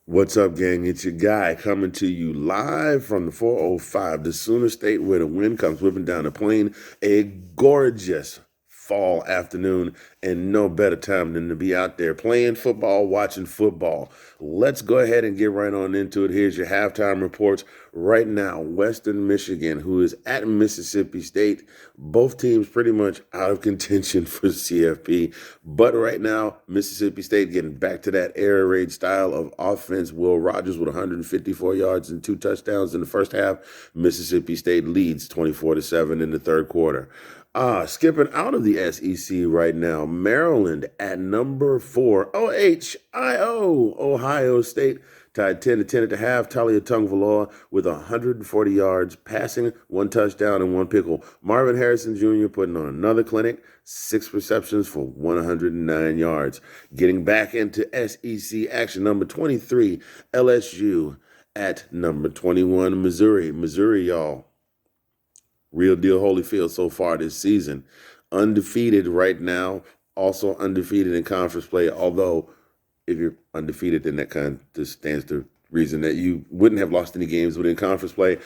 What's up, gang? It's your guy coming to you live from the 405, the Sooner State, where the wind comes whipping down the plain. A gorgeous fall afternoon, and no better time than to be out there playing football, watching football. Let's go ahead and get right on into it. Here's your halftime reports. Right now, Western Michigan, who is at Mississippi State, both teams pretty much out of contention for CFP. But right now, Mississippi State getting back to that air raid style of offense. Will Rogers with 154 yards and 2 touchdowns in the first half. Mississippi State leads 24-7 in the third quarter. Skipping out of the SEC right now, Maryland at number 4, OHIO, Ohio State, tied 10-10 at the half. Talia Tungvaloa with 140 yards, passing, 1 touchdown, and 1 pickle. Marvin Harrison Jr. putting on another clinic, 6 receptions for 109 yards. Getting back into SEC action, number 23, LSU at number 21, Missouri. Missouri, y'all. Real deal Holyfield so far this season. Undefeated right now, also undefeated in conference play, although if you're undefeated, then that kind of just stands to reason that you wouldn't have lost any games within conference play.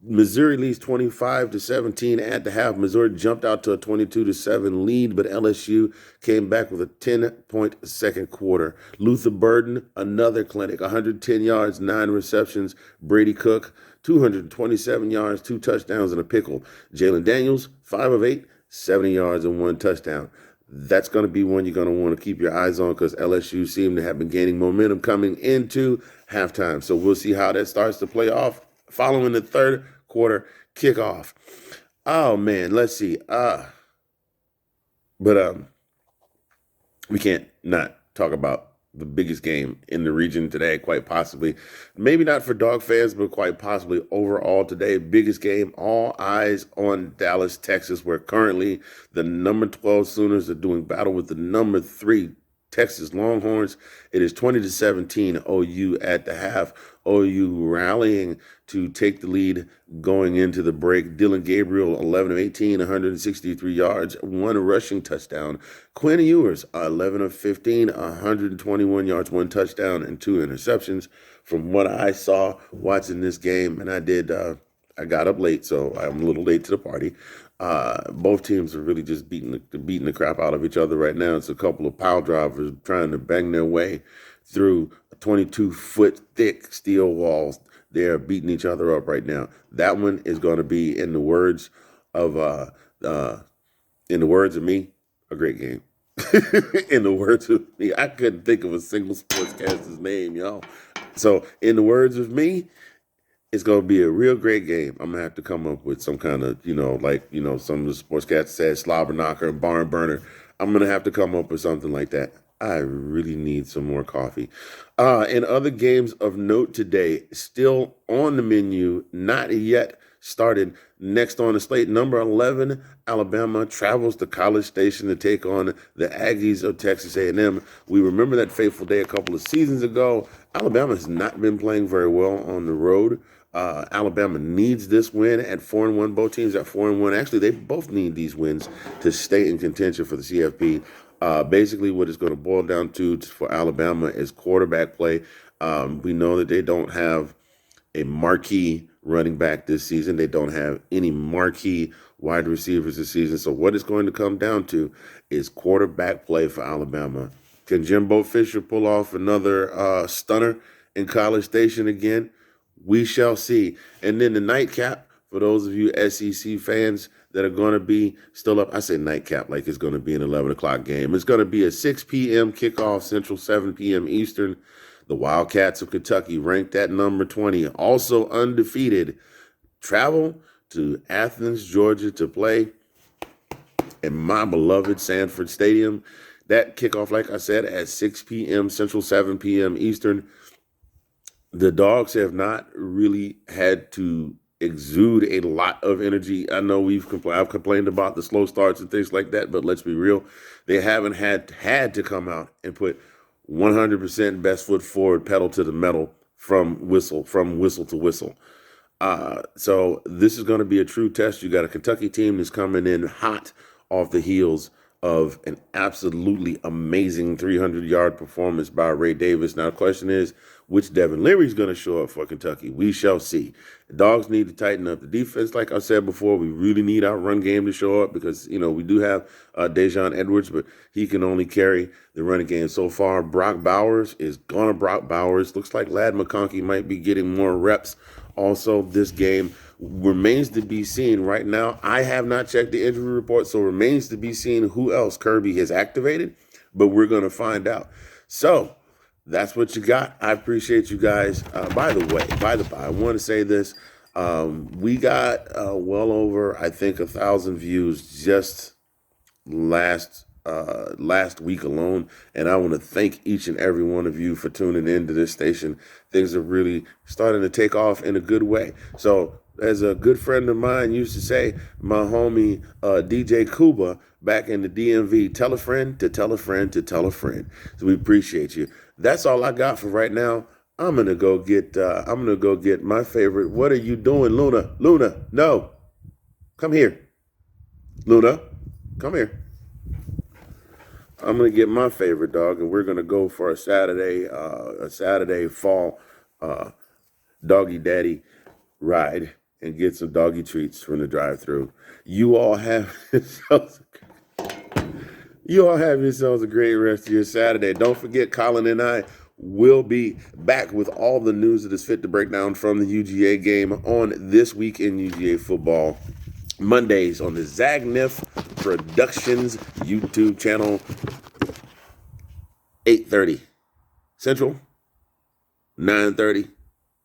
Missouri leads 25-17 at the half. Missouri jumped out to a 22-7 lead, but LSU came back with a 10-point second quarter. Luther Burden, another clinic, 110 yards, 9 receptions. Brady Cook, 227 yards, 2 touchdowns, and a pickle. Jalen Daniels, 5 of 8, 70 yards and 1 touchdown. That's going to be one you're going to want to keep your eyes on because LSU seem to have been gaining momentum coming into halftime. So we'll see how that starts to play off following the third quarter kickoff. Oh, man, let's see. But we can't not talk about the biggest game in the region today, quite possibly. Maybe not for dog fans, but quite possibly overall today. Biggest game, all eyes on Dallas, Texas, where currently the number 12 Sooners are doing battle with the number 3 Texas Longhorns. It is 20-17 OU at the half. OU rallying to take the lead going into the break. Dylan Gabriel, 11 of 18, 163 yards, 1 rushing touchdown. Quinn Ewers, 11 of 15, 121 yards, 1 touchdown, and 2 interceptions. From what I saw watching this game, and I got up late, so I'm a little late to the party. Both teams are really just beating the crap out of each other right now. It's a couple of pile drivers trying to bang their way through 22-foot thick steel walls. They're beating each other up right now. That one is going to be, in the words of me, a great game. In the words of me, I couldn't think of a single sportscaster's name, y'all. So, in the words of me, it's going to be a real great game. I'm going to have to come up with some kind of, some of the sportscasters said slobber knocker and barn burner. I'm going to have to come up with something like that. I really need some more coffee. In other games of note today, still on the menu, not yet started. Next on the slate, number 11, Alabama travels to College Station to take on the Aggies of Texas A&M. We remember that fateful day a couple of seasons ago. Alabama has not been playing very well on the road. Alabama needs this win at 4-1. Both teams at 4-1. Actually, they both need these wins to stay in contention for the CFP. Basically, what it's going to boil down to for Alabama is quarterback play. We know that they don't have a marquee running back this season. They don't have any marquee wide receivers this season. So what it's going to come down to is quarterback play for Alabama. Can Jimbo Fisher pull off another stunner in College Station again? We shall see. And then the nightcap, for those of you SEC fans that are going to be still up, I say nightcap like it's going to be an 11 o'clock game. It's going to be a 6 p.m. kickoff, Central, 7 p.m. Eastern. The Wildcats of Kentucky, ranked at number 20, also undefeated, travel to Athens, Georgia to play in my beloved Sanford Stadium. That kickoff, like I said, at 6 p.m. Central, 7 p.m. Eastern. The Dogs have not really had to exude a lot of energy. I know I've complained about the slow starts and things like that, but let's be real. They haven't had to come out and put 100% best foot forward, pedal to the metal from whistle to whistle. So this is going to be a true test. You got a Kentucky team that's coming in hot off the heels of an absolutely amazing 300-yard performance by Ray Davis. Now, the question is, which Devin Leary's going to show up for Kentucky. We shall see. The Dogs need to tighten up the defense. Like I said before, we really need our run game to show up because, we do have Dejon Edwards, but he can only carry the running game so far. Brock Bowers is going to Brock Bowers. Looks like Ladd McConkey might be getting more reps. Also, this game remains to be seen. Right now, I have not checked the injury report, so remains to be seen who else Kirby has activated, but we're going to find out. So, that's what you got. I appreciate you guys. By the way, I want to say this. We got well over, I think, 1,000 views just last week alone, and I want to thank each and every one of you for tuning in to this station. Things are really starting to take off in a good way. So, as a good friend of mine used to say, my homie DJ Kuba back in the DMV, tell a friend to tell a friend to tell a friend. So we appreciate you. That's all I got for right now. I'm gonna go get my favorite. What are you doing, Luna? Luna, no, come here. Luna, come here. I'm gonna get my favorite dog, and we're gonna go for a Saturday fall doggy daddy ride and get some doggy treats from the drive-thru. You all have yourselves a great rest of your Saturday. Don't forget, Colin and I will be back with all the news that is fit to break down from the UGA game on This Week in UGA Football. Mondays on the Zagnif Productions YouTube channel, 8:30 Central, 9:30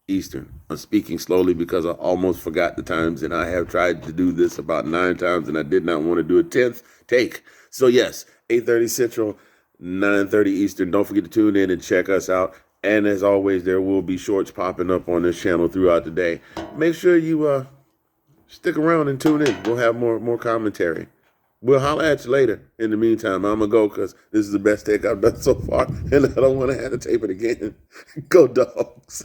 Eastern. I'm speaking slowly because I almost forgot the times, and I have tried to do this about 9 times, and I did not want to do a 10th take. So yes, 8:30 Central, 9:30 Eastern. Don't forget to tune in and check us out. And as always, there will be shorts popping up on this channel throughout the day. Make sure you stick around and tune in. We'll have more commentary. We'll holler at you later. In the meantime, I'm going to go because this is the best take I've done so far, and I don't want to have to tape it again. Go Dogs.